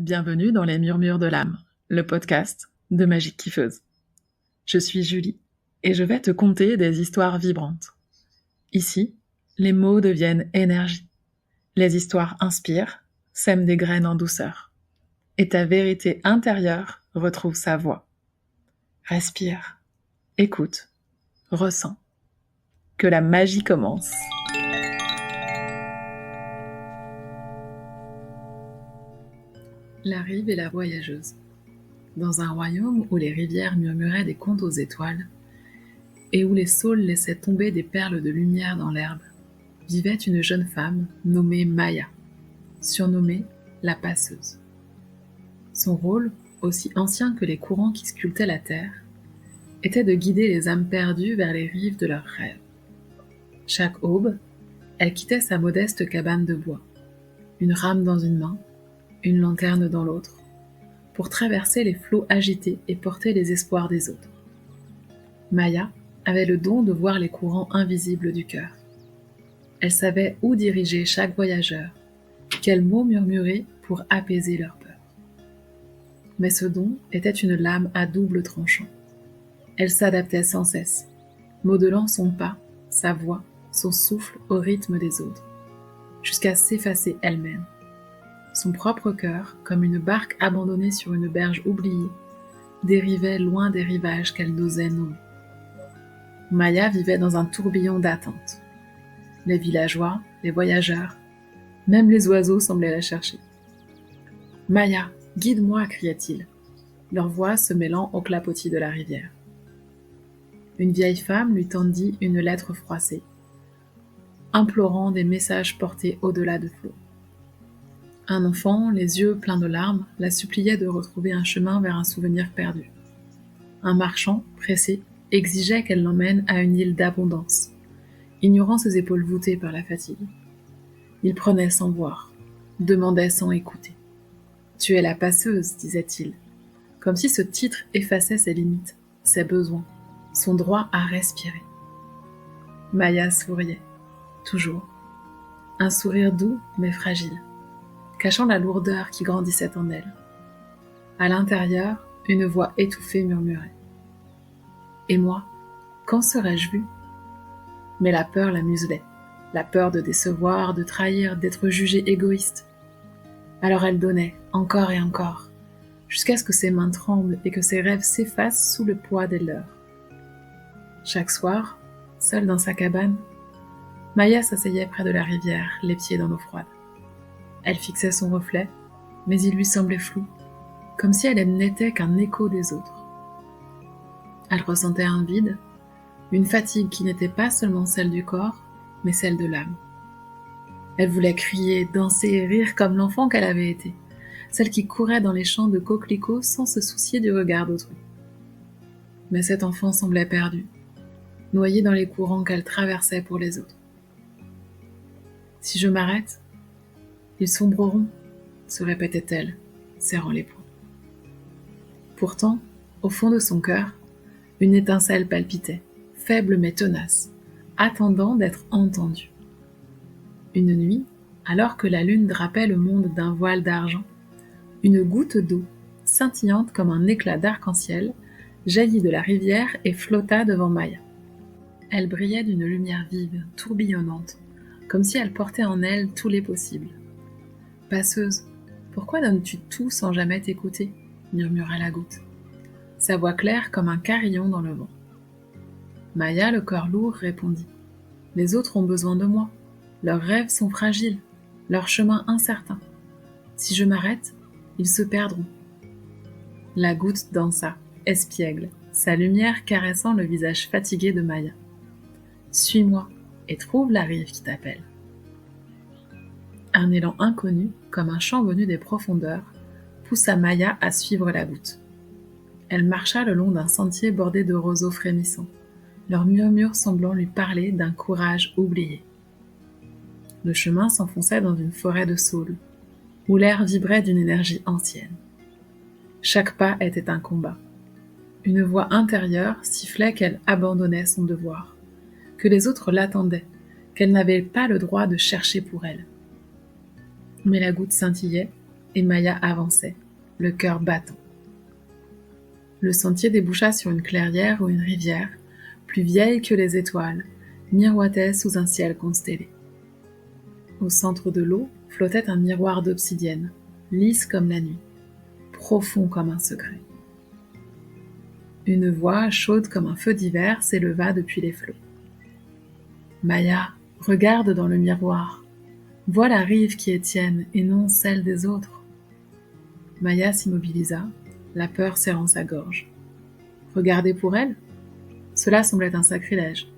Bienvenue dans les Murmures de l'âme, le podcast de Magique Kiffeuse. Je suis Julie et je vais te conter des histoires vibrantes. Ici, les mots deviennent énergie. Les histoires inspirent, sèment des graines en douceur. Et ta vérité intérieure retrouve sa voix. Respire, écoute, ressens. Que la magie commence. La rive et la voyageuse. Dans un royaume où les rivières murmuraient des contes aux étoiles et où les saules laissaient tomber des perles de lumière dans l'herbe, vivait une jeune femme nommée Maya, surnommée la passeuse. Son rôle, aussi ancien que les courants qui sculptaient la terre, était de guider les âmes perdues vers les rives de leurs rêves. Chaque aube, elle quittait sa modeste cabane de bois, une rame dans une main, une lanterne dans l'autre, pour traverser les flots agités et porter les espoirs des autres. Maya avait le don de voir les courants invisibles du cœur. Elle savait où diriger chaque voyageur, quels mots murmurer pour apaiser leur peur. Mais ce don était une lame à double tranchant. Elle s'adaptait sans cesse, modelant son pas, sa voix, son souffle au rythme des autres, jusqu'à s'effacer elle-même. Son propre cœur, comme une barque abandonnée sur une berge oubliée, dérivait loin des rivages qu'elle n'osait nommer. Maya vivait dans un tourbillon d'attente. Les villageois, les voyageurs, même les oiseaux semblaient la chercher. « Maya, guide-moi » criait-il, leur voix se mêlant au clapotis de la rivière. Une vieille femme lui tendit une lettre froissée, implorant des messages portés au-delà de flots. Un enfant, les yeux pleins de larmes, la suppliait de retrouver un chemin vers un souvenir perdu. Un marchand, pressé, exigeait qu'elle l'emmène à une île d'abondance, ignorant ses épaules voûtées par la fatigue. Il prenait sans voir, demandait sans écouter. « Tu es la passeuse » disait-il, comme si ce titre effaçait ses limites, ses besoins, son droit à respirer. Maya souriait, toujours. Un sourire doux mais fragile, cachant la lourdeur qui grandissait en elle. À l'intérieur, une voix étouffée murmurait. « Et moi, quand serais-je vue ?» Mais la peur la muselait, la peur de décevoir, de trahir, d'être jugée égoïste. Alors elle donnait, encore et encore, jusqu'à ce que ses mains tremblent et que ses rêves s'effacent sous le poids des leurs. Chaque soir, seule dans sa cabane, Maya s'asseyait près de la rivière, les pieds dans l'eau froide. Elle fixait son reflet, mais il lui semblait flou, comme si elle n'était qu'un écho des autres. Elle ressentait un vide, une fatigue qui n'était pas seulement celle du corps, mais celle de l'âme. Elle voulait crier, danser et rire comme l'enfant qu'elle avait été, celle qui courait dans les champs de coquelicots sans se soucier du regard d'autrui. Mais cet enfant semblait perdu, noyé dans les courants qu'elle traversait pour les autres. « Si je m'arrête, ils sombreront » se répétait-elle, serrant les poings. Pourtant, au fond de son cœur, une étincelle palpitait, faible mais tenace, attendant d'être entendue. Une nuit, alors que la lune drapait le monde d'un voile d'argent, une goutte d'eau, scintillante comme un éclat d'arc-en-ciel, jaillit de la rivière et flotta devant Maya. Elle brillait d'une lumière vive, tourbillonnante, comme si elle portait en elle tous les possibles. « Passeuse, pourquoi donnes-tu tout sans jamais t'écouter ?» murmura la goutte, sa voix claire comme un carillon dans le vent. Maya, le cœur lourd, répondit « Les autres ont besoin de moi. Leurs rêves sont fragiles, leur chemin incertain. Si je m'arrête, ils se perdront. » La goutte dansa, espiègle, sa lumière caressant le visage fatigué de Maya. « Suis-moi et trouve la rive qui t'appelle. » Un élan inconnu, comme un chant venu des profondeurs, poussa Maya à suivre la goutte. Elle marcha le long d'un sentier bordé de roseaux frémissants, leurs murmures semblant lui parler d'un courage oublié. Le chemin s'enfonçait dans une forêt de saules, où l'air vibrait d'une énergie ancienne. Chaque pas était un combat. Une voix intérieure sifflait qu'elle abandonnait son devoir, que les autres l'attendaient, qu'elle n'avait pas le droit de chercher pour elle. Mais la goutte scintillait, et Maya avançait, le cœur battant. Le sentier déboucha sur une clairière où une rivière, plus vieille que les étoiles, miroitait sous un ciel constellé. Au centre de l'eau flottait un miroir d'obsidienne, lisse comme la nuit, profond comme un secret. Une voix, chaude comme un feu d'hiver, s'éleva depuis les flots. « Maya, regarde dans le miroir. Vois la rive qui est tienne et non celle des autres. » Maya s'immobilisa, la peur serrant sa gorge. Regarder pour elle? Cela semblait un sacrilège.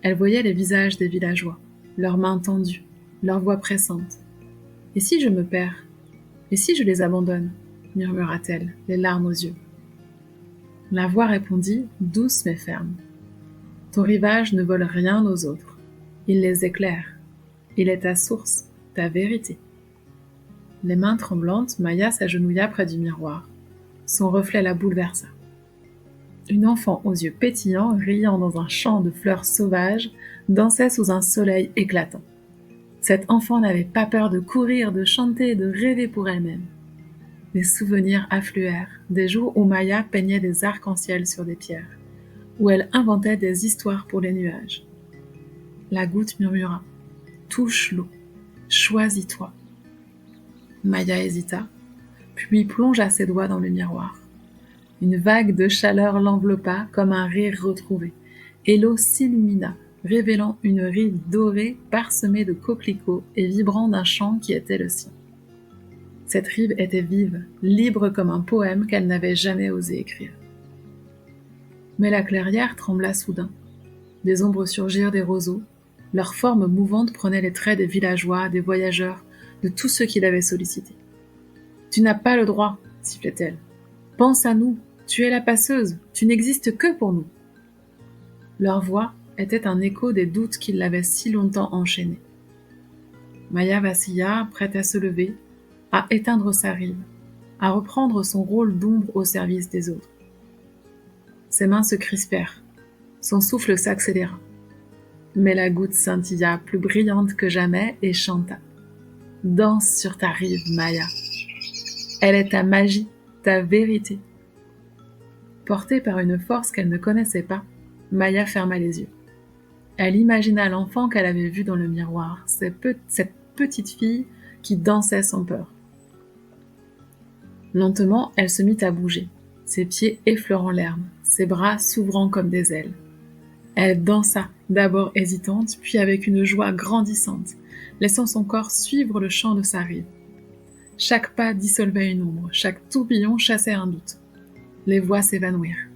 Elle voyait les visages des villageois, leurs mains tendues, leurs voix pressantes. « Et si je me perds? Et si je les abandonne ?» murmura-t-elle, les larmes aux yeux. La voix répondit, douce mais ferme. « Ton rivage ne vole rien aux autres. Il les éclaire. Il est ta source, ta vérité. » Les mains tremblantes, Maya s'agenouilla près du miroir. Son reflet la bouleversa. Une enfant aux yeux pétillants, riant dans un champ de fleurs sauvages, dansait sous un soleil éclatant. Cette enfant n'avait pas peur de courir, de chanter, de rêver pour elle-même. Les souvenirs affluèrent, des jours où Maya peignait des arcs-en-ciel sur des pierres, où elle inventait des histoires pour les nuages. La goutte murmura « Touche l'eau, choisis-toi ». Maya hésita, puis plongea ses doigts dans le miroir. Une vague de chaleur l'enveloppa comme un rire retrouvé, et l'eau s'illumina, révélant une rive dorée parsemée de coquelicots et vibrant d'un chant qui était le sien. Cette rive était vive, libre comme un poème qu'elle n'avait jamais osé écrire. Mais la clairière trembla soudain. Des ombres surgirent des roseaux. Leurs formes mouvantes prenaient les traits des villageois, des voyageurs, de tous ceux qui l'avaient sollicité. « Tu n'as pas le droit, » sifflait-elle. « Pense à nous, tu es la passeuse, tu n'existes que pour nous. » Leur voix était un écho des doutes qui l'avaient si longtemps enchaînée. Maya vacilla, prête à se lever, à éteindre sa rive, à reprendre son rôle d'ombre au service des autres. Ses mains se crispèrent, son souffle s'accéléra. Mais la goutte scintilla, plus brillante que jamais, et chanta. « Danse sur ta rive, Maya. Elle est ta magie, ta vérité. » Portée par une force qu'elle ne connaissait pas, Maya ferma les yeux. Elle imagina l'enfant qu'elle avait vu dans le miroir, cette petite fille qui dansait sans peur. Lentement, elle se mit à bouger, ses pieds effleurant l'herbe, ses bras s'ouvrant comme des ailes. Elle dansa, d'abord hésitante, puis avec une joie grandissante, laissant son corps suivre le chant de sa rive. Chaque pas dissolvait une ombre, chaque tourbillon chassait un doute. Les voix s'évanouirent,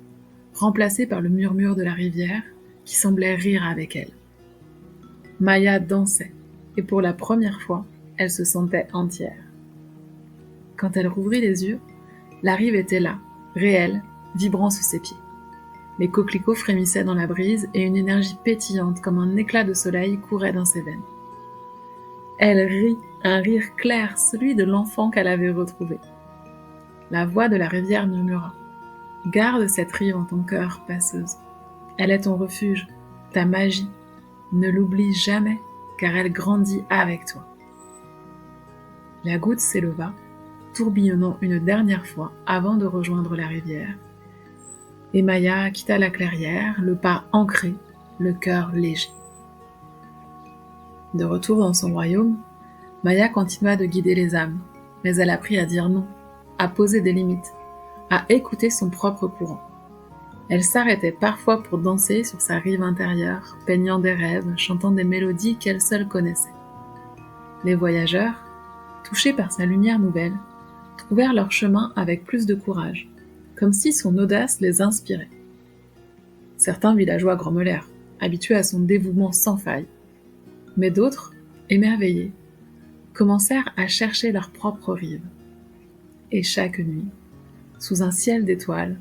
remplacées par le murmure de la rivière qui semblait rire avec elle. Maya dansait, et pour la première fois, elle se sentait entière. Quand elle rouvrit les yeux, la rive était là, réelle, vibrant sous ses pieds. Les coquelicots frémissaient dans la brise et une énergie pétillante comme un éclat de soleil courait dans ses veines. Elle rit, un rire clair, celui de l'enfant qu'elle avait retrouvé. La voix de la rivière murmura. « Garde cette rive en ton cœur, passeuse. Elle est ton refuge, ta magie. Ne l'oublie jamais, car elle grandit avec toi. » La goutte s'éleva, tourbillonnant une dernière fois avant de rejoindre la rivière. Et Maya quitta la clairière, le pas ancré, le cœur léger. De retour dans son royaume, Maya continua de guider les âmes, mais elle apprit à dire non, à poser des limites, à écouter son propre courant. Elle s'arrêtait parfois pour danser sur sa rive intérieure, peignant des rêves, chantant des mélodies qu'elle seule connaissait. Les voyageurs, touchés par sa lumière nouvelle, trouvèrent leur chemin avec plus de courage, comme si son audace les inspirait. Certains villageois grommelèrent, habitués à son dévouement sans faille, mais d'autres, émerveillés, commencèrent à chercher leur propre rive. Et chaque nuit, sous un ciel d'étoiles,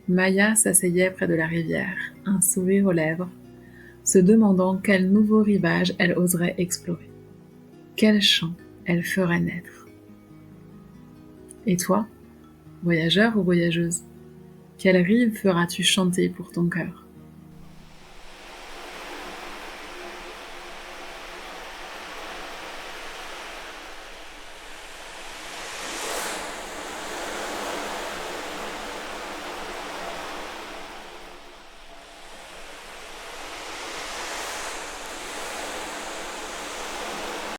Maya s'asseyait près de la rivière, un sourire aux lèvres, se demandant quel nouveau rivage elle oserait explorer, quel chant elle ferait naître. Et toi, voyageur ou voyageuse, quelle rive feras-tu chanter pour ton cœur ?